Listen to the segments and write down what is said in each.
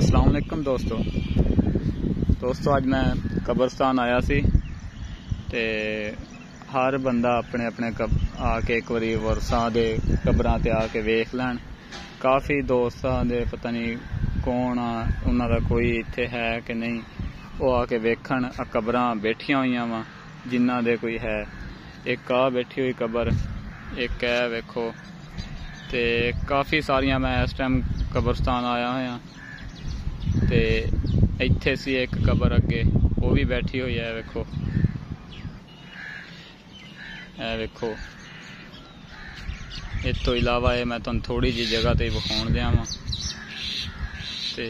अस्सलाम वालेकुम दोस्तों अज मैं कब्रस्तान आया सी ते हर बंदा अपने अपने आके एक बारी वरसां दे कब्रां ते आके वेख लैन। काफ़ी दोस्तां दे पता नहीं कौन उन्हां दा कोई इत्थे है कि नहीं, वो आके वेखन। कब्रां बैठियां हुई वा जिन्हां दे कोई है। एक आ बैठी हुई कबर, एक है वेखो, ते काफ़ी सारियां मैं इस टाइम कब्रस्तान आया होया ते इत्थे सी एक कबर अगे वो भी बैठी हुई है। वेखो वेखो, इस तो इलावा मैं तुहानू थोड़ी जी जगह ते विखाउण दिया वा ते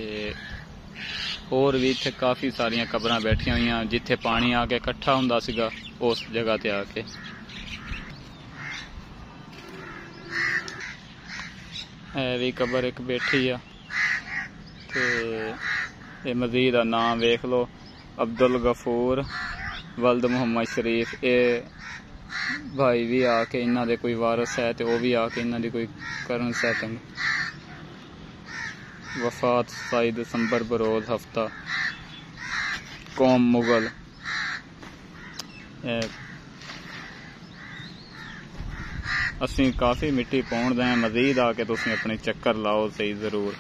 होर भी इत्थे काफ़ी सारियां कबरां बैठियां हुई जिथे पानी आके इकट्ठा हुंदा सीगा उस जगह ते आके। भी कबर एक बैठी आ ते मजीद का नाम वेख लो, अब्दुल गफूर वल्द मुहम्मद शरीफ। ये भाई भी आके इन्हां दे कोई वारस है तो वह भी आके इन्हां दी कोई करन सैटिंग। वफात 27 दिसंबर बरोज हफ्ता, कौम मुगल। असी काफ़ी मिट्टी पाउण दे, मजीद आके तुसीं अपने चक्कर लाओ सही जरूर।